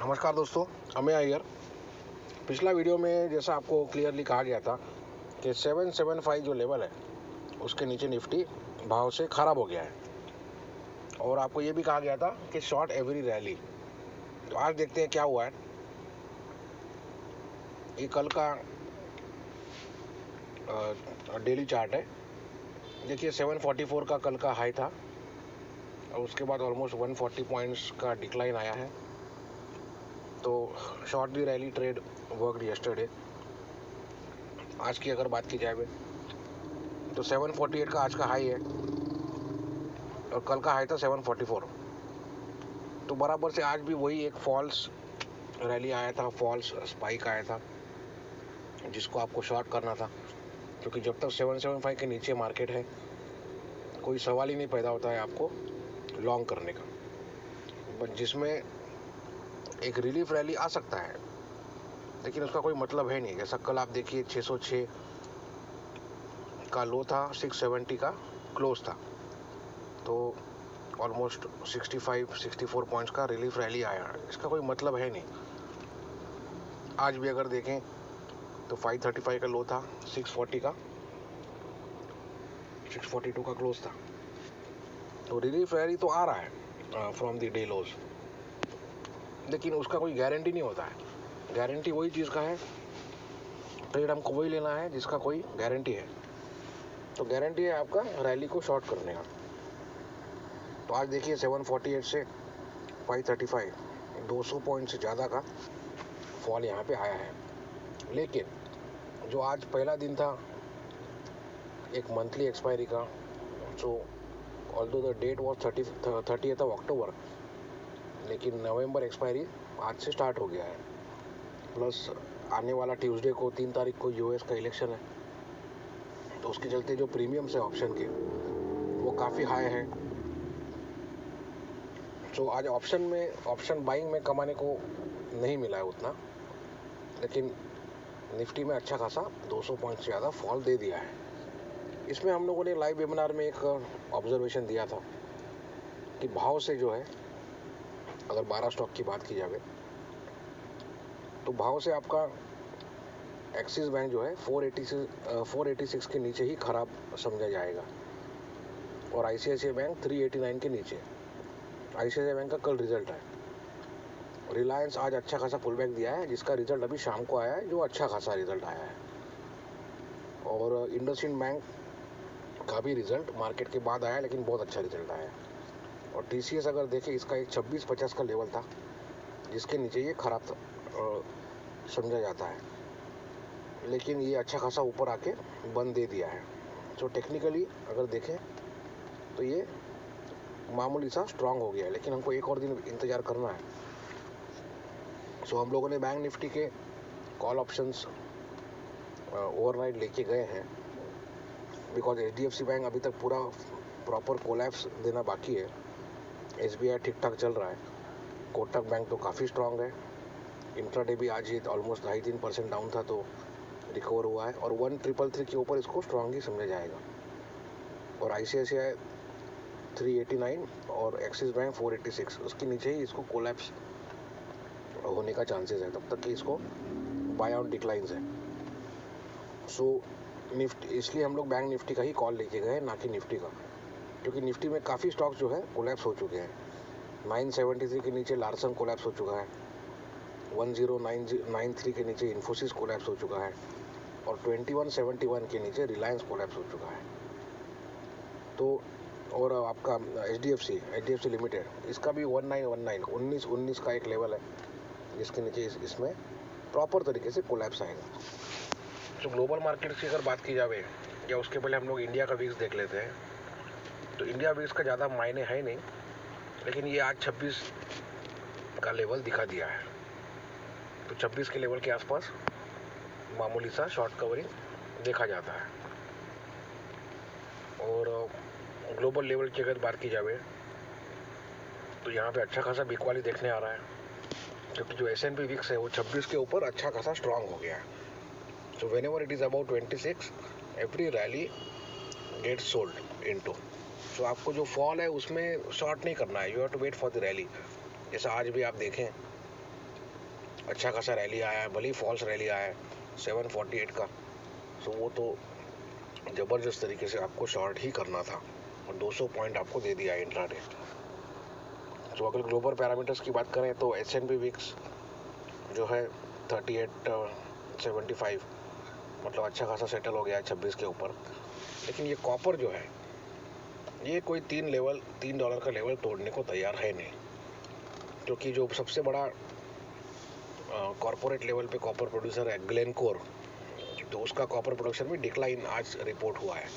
नमस्कार दोस्तों, अमेय अय्यर। पिछला वीडियो में जैसा आपको क्लियरली कहा गया था कि 775 जो लेवल है उसके नीचे निफ्टी भाव से ख़राब हो गया है, और आपको ये भी कहा गया था कि शॉर्ट एवरी रैली। तो आज देखते हैं क्या हुआ है। ये कल का डेली चार्ट है। देखिए 744 का कल का हाई था और उसके बाद ऑलमोस्ट 140 पॉइंट्स का डिक्लाइन आया है। तो शॉर्ट दी रैली ट्रेड वर्कड यस्टरडे। आज की अगर बात की जाए तो 748 का आज का हाई है और कल का हाई था 744। तो बराबर से आज भी वही एक फॉल्स रैली आया था, फॉल्स स्पाइक आया था जिसको आपको शॉर्ट करना था, क्योंकि जब तक 775 के नीचे मार्केट है कोई सवाल ही नहीं पैदा होता है आपको लॉन्ग करने का, बट जिसमें एक रिलीफ रैली आ सकता है, लेकिन उसका कोई मतलब है नहीं। जैसा कल आप देखिए 606 का लो था, 670 का क्लोज था, तो ऑलमोस्ट 64 पॉइंट्स का रिलीफ रैली आया। इसका कोई मतलब है नहीं। आज भी अगर देखें तो 535 का लो था, 640 का 642 का क्लोज था। तो रिलीफ रैली तो आ रहा है फ्रॉम द डे लोज, लेकिन उसका कोई गारंटी नहीं होता है। गारंटी वही चीज़ का है, ट्रेड हमको वही लेना है जिसका कोई गारंटी है। तो गारंटी है आपका रैली को शॉर्ट करने का। तो आज देखिए 748 से 535 200 पॉइंट से ज़्यादा का फॉल यहाँ पे आया है। लेकिन जो आज पहला दिन था एक मंथली एक्सपायरी का, so although the date was 30th of October, लेकिन नवंबर एक्सपायरी आज से स्टार्ट हो गया है। प्लस आने वाला ट्यूसडे को 3 तारीख को यूएस का इलेक्शन है, तो उसके चलते जो प्रीमियम्स है ऑप्शन के वो काफ़ी हाई है। तो आज ऑप्शन बाइंग में कमाने को नहीं मिला है उतना, लेकिन निफ्टी में अच्छा खासा 200 पॉइंट से ज़्यादा फॉल दे दिया है। इसमें हम लोगों ने लाइव वेबिनार में एक ऑब्जर्वेशन दिया था कि भाव से जो है, अगर 12 स्टॉक की बात की जाए तो भाव से आपका एक्सिस बैंक जो है 486 के नीचे ही खराब समझा जाएगा, और आईसीआईसीआई बैंक 389 के नीचे। आईसीआईसीआई बैंक का कल रिजल्ट है। रिलायंस आज अच्छा खासा पुल बैक दिया है, जिसका रिजल्ट अभी शाम को आया है, जो अच्छा खासा रिजल्ट आया है। और इंडसइंड बैंक का भी रिजल्ट मार्केट के बाद आया, लेकिन बहुत अच्छा रिजल्ट आया है। और टीसीएस अगर देखें, इसका एक 2650 का लेवल था जिसके नीचे ये खराब समझा जाता है, लेकिन ये अच्छा खासा ऊपर आके बंद दे दिया है। तो टेक्निकली अगर देखें तो ये मामूली सा स्ट्रांग हो गया है, लेकिन हमको एक और दिन इंतज़ार करना है। सो हम लोगों ने बैंक निफ्टी के कॉल ऑप्शंस ओवरनाइट लेके गए हैं, बिकॉज एचडीएफसी बैंक अभी तक पूरा प्रॉपर कोलैप्स देना बाकी है। एसबीआई ठीक ठाक चल रहा है, कोटक बैंक तो काफ़ी स्ट्रांग है। इंट्राडे भी आज ही ऑलमोस्ट 2.5-3% डाउन था, तो रिकवर हुआ है, और 1333 के ऊपर इसको स्ट्रांग ही समझा जाएगा। और आईसीआईसीआई 389 और एक्सिस बैंक 486, उसके नीचे ही इसको कोलैप्स होने का चांसेस है, तब तक कि इसको बाय आउट डिक्लाइंस है। सो निफ्टी, इसलिए हम लोग बैंक निफ्टी का ही कॉल लेके गए, ना कि निफ्टी का, क्योंकि निफ्टी में काफ़ी स्टॉक्स जो है कोलैप्स हो चुके हैं। 973 के नीचे लार्सन कोलैप्स हो चुका है, 10993 के नीचे इन्फोसिस कोलैप्स हो चुका है, और 2171 के नीचे रिलायंस कोलैप्स हो चुका है। तो और आपका एच डी एफ सी लिमिटेड, इसका भी 1919 का एक लेवल है जिसके नीचे इसमें प्रॉपर तरीके से कोलैप्स आएगा। तो ग्लोबल मार्केट की अगर बात की जाए, या उसके पहले हम लोग इंडिया का वीक्स देख लेते हैं, तो इंडिया वीक्स का ज़्यादा मायने है नहीं, लेकिन ये आज 26 का लेवल दिखा दिया है। तो 26 के लेवल के आसपास मामूली सा शॉर्ट कवरिंग देखा जाता है। और ग्लोबल लेवल की अगर बात की जाए तो यहाँ पे अच्छा खासा बिकवाली देखने आ रहा है, क्योंकि जो S&P विक्स है वो 26 के ऊपर अच्छा खासा स्ट्रांग हो गया है। So whenever it is about 26, every rally get sold into. So आपको जो फॉल है उसमें शॉर्ट नहीं करना है, you have to wait for the rally. जैसा आज भी आप देखें अच्छा खासा रैली आया है, भले ही फॉल्स रैली आया है 748 का, तो वो तो ज़बरदस्त तरीके से आपको शॉर्ट ही करना था और 200 पॉइंट आपको दे दिया इंट्राडे। तो अगर ग्लोबल पैरामीटर्स की बात करें तो S&P विक्स जो है 3875, मतलब अच्छा खासा सेटल हो गया है 26 के ऊपर। लेकिन ये कॉपर जो है ये कोई $3 का लेवल तोड़ने को तैयार है नहीं, क्योंकि जो सबसे बड़ा कॉरपोरेट लेवल पे कॉपर प्रोड्यूसर है ग्लेनकोर, तो उसका कॉपर प्रोडक्शन में डिक्लाइन आज रिपोर्ट हुआ है।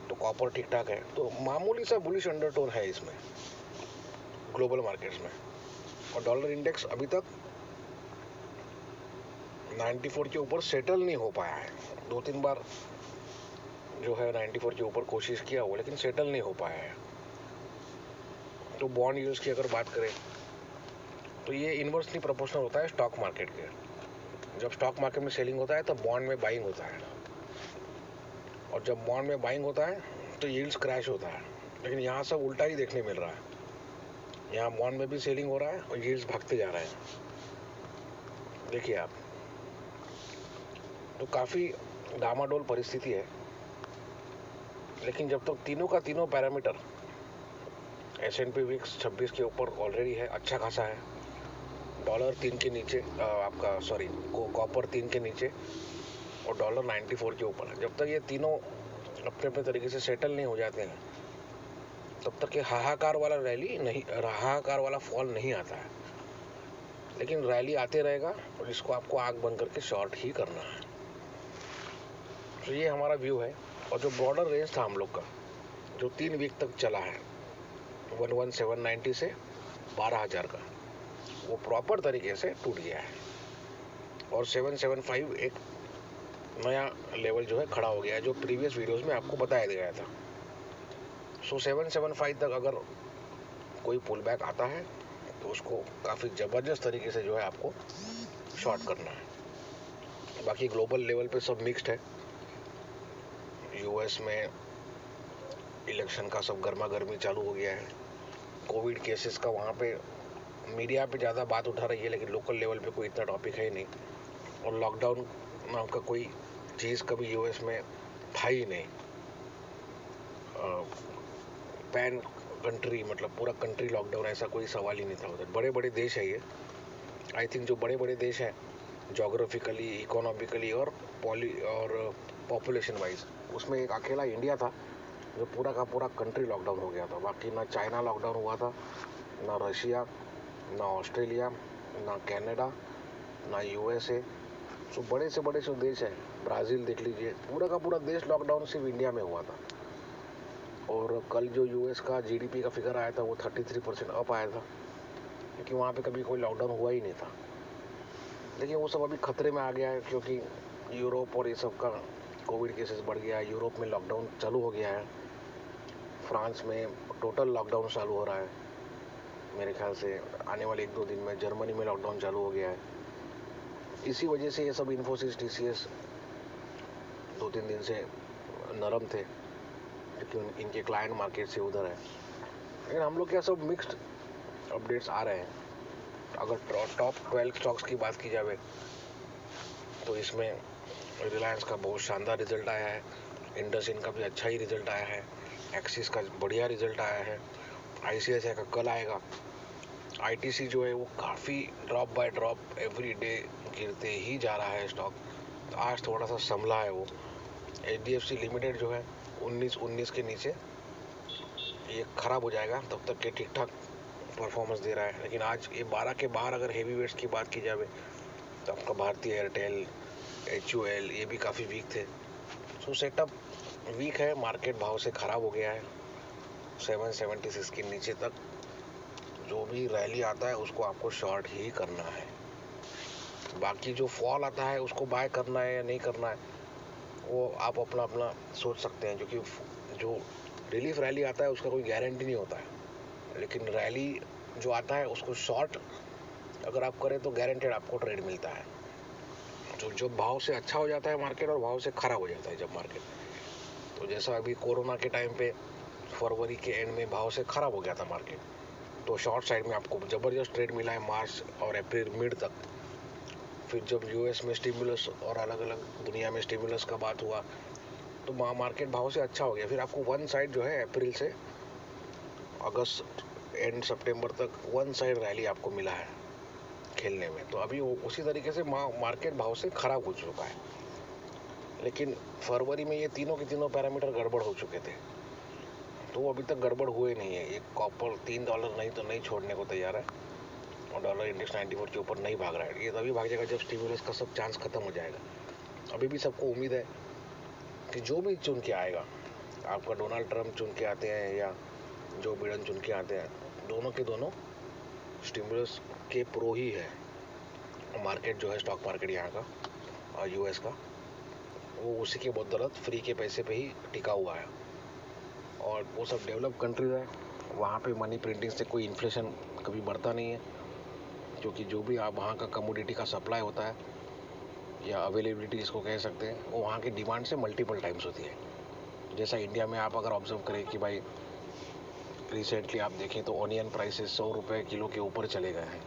तो कॉपर ठीक ठाक है, तो मामूली सा बुलिश अंडरटोन है इसमें ग्लोबल मार्केट्स में। और डॉलर इंडेक्स अभी तक 94 के ऊपर सेटल नहीं हो पाया है। 2-3 बार जो है 94 के ऊपर कोशिश किया हो, लेकिन सेटल नहीं हो पाया है। तो बॉन्ड यूज की अगर बात करें तो ये इन्वर्सली प्रोपोर्शनल होता है स्टॉक मार्केट के। जब स्टॉक मार्केट में सेलिंग होता है तो बॉन्ड में बाइंग होता है, और जब बॉन्ड में बाइंग होता है तो यील्ड्स क्रैश होता है। लेकिन यहाँ सब उल्टा ही देखने मिल रहा है, यहाँ बॉन्ड में भी सेलिंग हो रहा है और यील्ड्स भागते जा रहे हैं। देखिए आप, तो काफ़ी डामाडोल परिस्थिति है। लेकिन जब तक तीनों का तीनों पैरामीटर S&P विक्स 26 के ऊपर ऑलरेडी है, अच्छा खासा है, डॉलर 3 के नीचे, आपका सॉरी कॉपर 3 के नीचे और डॉलर 94 के ऊपर है, जब तक ये तीनों अपने अपने तरीके से सेटल नहीं हो जाते हैं तब तक ये हाहाकार वाला फॉल नहीं आता है। लेकिन रैली आते रहेगा और इसको आपको आग बंद करके शॉर्ट ही करना है। तो ये हमारा व्यू है। और जो बॉर्डर रेंज था हम लोग का, जो 3 वीक तक चला है 11,790 से 12,000 का, वो प्रॉपर तरीके से टूट गया है और 775 एक नया लेवल जो है खड़ा हो गया है, जो प्रीवियस वीडियोस में आपको बताया गया था। सो 775 तक अगर कोई पुल बैक आता है तो उसको काफ़ी ज़बरदस्त तरीके से जो है आपको शॉर्ट करना है। बाकी ग्लोबल लेवल पे सब मिक्स्ड है। यूएस में इलेक्शन का सब गर्मा गर्मी चालू हो गया है। कोविड केसेस का वहाँ पे मीडिया पे ज़्यादा बात उठा रही है, लेकिन लोकल लेवल पे कोई इतना टॉपिक है ही नहीं। और लॉकडाउन नाम का कोई चीज़ कभी यूएस में था ही नहीं। पैन कंट्री, मतलब पूरा कंट्री लॉकडाउन, ऐसा कोई सवाल ही नहीं था उधर। बड़े बड़े देश है ये, आई थिंक जो बड़े बड़े देश हैं जोग्राफिकली, इकोनॉमिकली और पॉपुलेशन वाइज, उसमें एक अकेला इंडिया था जो पूरा का पूरा कंट्री लॉकडाउन हो गया था। बाकी ना चाइना लॉकडाउन हुआ था, ना रशिया, ना ऑस्ट्रेलिया, ना कनाडा, ना यूएसए। तो बड़े से बड़े जो देश हैं, ब्राज़ील देख लीजिए, पूरा का पूरा देश लॉकडाउन सिर्फ इंडिया में हुआ था। और कल जो यूएस का जीडीपी का फिगर आया था वो 33% अप आया था, क्योंकि वहाँ पे कभी कोई लॉकडाउन हुआ ही नहीं था। लेकिन वो सब अभी खतरे में आ गया है, क्योंकि यूरोप और ये सब का कोविड केसेस बढ़ गया है। यूरोप में लॉकडाउन चालू हो गया है, फ्रांस में टोटल लॉकडाउन चालू हो रहा है मेरे ख्याल से आने वाले 1-2 दिन में। जर्मनी में लॉकडाउन चालू हो गया है। इसी वजह से ये सब इन्फोसिस, टीसीएस 2-3 दिन से नरम थे, क्योंकि इनके क्लाइंट मार्केट से उधर है। लेकिन हम लोग क्या सब मिक्स्ड अपडेट्स आ रहे हैं। अगर टॉप 12 स्टॉक्स की बात की जाए तो इसमें रिलायंस का बहुत शानदार रिजल्ट आया है, इंडसइंड का भी अच्छा ही रिजल्ट आया है, एक्सिस का बढ़िया रिजल्ट आया है, आईसीआईसीआई का कल आएगा। आईटीसी जो है वो काफ़ी drop by drop every day गिरते ही जा रहा है स्टॉक, तो आज थोड़ा सा संभला है वो। एचडीएफसी लिमिटेड जो है 19 के नीचे ये खराब हो जाएगा, तब तक के ठीक ठाक परफॉर्मेंस दे रहा है। लेकिन आज ये 12 के बाहर अगर हेवी वेट्स की बात की जाए तो आपका भारतीय एयरटेल, HUL ये भी काफ़ी वीक थे। सो सेटअप वीक है, मार्केट भाव से ख़राब हो गया है 776 के नीचे तक। जो भी रैली आता है उसको आपको शॉर्ट ही करना है। बाकी जो फॉल आता है उसको बाय करना है या नहीं करना है वो आप अपना अपना सोच सकते हैं, क्योंकि जो रिलीफ रैली आता है उसका कोई गारंटी नहीं होता है। लेकिन रैली जो आता है उसको शॉर्ट अगर आप करें तो गारंटेड आपको ट्रेड मिलता है। तो जो भाव से अच्छा हो जाता है मार्केट और भाव से खराब हो जाता है जब मार्केट, तो जैसा अभी कोरोना के टाइम पे फरवरी के एंड में भाव से खराब हो गया था मार्केट, तो शॉर्ट साइड में आपको ज़बरदस्त ट्रेड मिला है मार्च और अप्रैल मिड तक। फिर जब यूएस में स्टिमुलस और अलग अलग दुनिया में स्टिमुलस का बात हुआ तो मार्केट भाव से अच्छा हो गया। फिर आपको वन साइड जो है अप्रैल से अगस्त एंड सितंबर तक वन साइड रैली आपको मिला है खेलने में। तो अभी उसी तरीके से मार्केट भाव से खराब हो चुका है। लेकिन फरवरी में ये तीनों के तीनों पैरामीटर गड़बड़ हो चुके थे, तो वो अभी तक गड़बड़ हुए नहीं है। ये कॉपर $3 नहीं तो नहीं छोड़ने को तैयार है और डॉलर इंडेक्स 94 के ऊपर नहीं भाग रहा है। ये तभी भाग जाएगा जब स्टिमुलस का सब चांस खत्म हो जाएगा। अभी भी सबको उम्मीद है कि जो भी चुन के आएगा, आपका डोनाल्ड ट्रंप चुन के आते हैं या जो बिडेन चुन के आते हैं, दोनों के दोनों स्टिमुलस के प्रो ही है। मार्केट जो है स्टॉक मार्केट यहाँ का और यूएस का, वो उसी के बदौलत फ्री के पैसे पे ही टिका हुआ है। और वो सब डेवलप कंट्रीज है, वहाँ पे मनी प्रिंटिंग से कोई इन्फ्लेशन कभी बढ़ता नहीं है, क्योंकि जो भी आप वहाँ का कमोडिटी का सप्लाई होता है या अवेलेबिलिटी इसको कह सकते हैं, वो वहाँ की डिमांड से मल्टीपल टाइम्स होती है। जैसा इंडिया में आप अगर ऑब्जर्व करें कि भाई रिसेंटली आप देखें तो ऑनियन प्राइसेस 100 रुपये किलो के ऊपर चले गए हैं,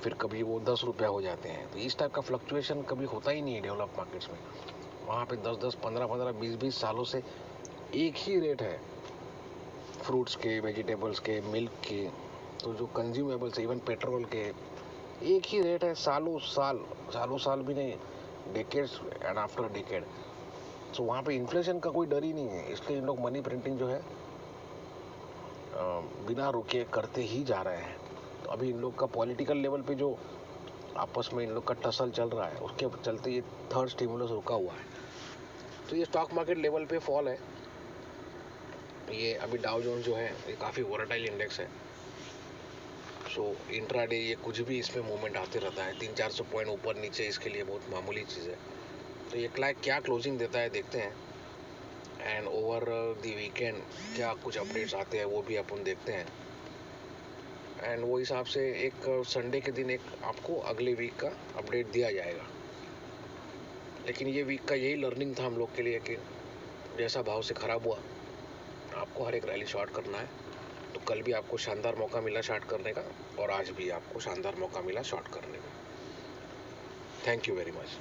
फिर कभी वो 10 रुपये हो जाते हैं। तो इस टाइप का फ्लक्चुएशन कभी होता ही नहीं है डेवलप मार्केट्स में। वहाँ पे 10-10, 15-15, 20-20 सालों से एक ही रेट है फ्रूट्स के, वेजिटेबल्स के, मिल्क के, तो जो कंज्यूमेबल्स इवन पेट्रोल के, एक ही रेट है सालों साल भी नहीं, डेकेड्स एंड आफ्टर डेकेड। तो वहाँ पे इन्फ्लेशन का कोई डर ही नहीं है, इसलिए इन लोग मनी प्रिंटिंग जो है बिना रुके करते ही जा रहे हैं। तो अभी इन लोग का पॉलिटिकल लेवल पे जो आपस में इन लोग का टसल चल रहा है, उसके चलते ये थर्ड स्टिमुलस रुका हुआ है। तो ये स्टॉक मार्केट लेवल पे फॉल है। ये अभी डाउ जोन्स जो है ये काफ़ी वोलेटाइल इंडेक्स है। सो इंट्राडे ये कुछ भी इसमें मूवमेंट आते रहता है, 300-400 पॉइंट ऊपर नीचे, इसके लिए बहुत मामूली चीज़ है। तो ये क्या क्लोजिंग देता है देखते हैं, एंड ओवर द वीकेंड क्या कुछ अपडेट्स आते हैं वो भी अपन देखते हैं। एंड वो हिसाब से एक संडे के दिन एक आपको अगले वीक का अपडेट दिया जाएगा। लेकिन ये वीक का यही लर्निंग था हम लोग के लिए कि जैसा भाव से ख़राब हुआ, आपको हर एक रैली शॉर्ट करना है। तो कल भी आपको शानदार मौका मिला शॉर्ट करने का, और आज भी आपको शानदार मौका मिला शॉर्ट करने का। Thank you very much.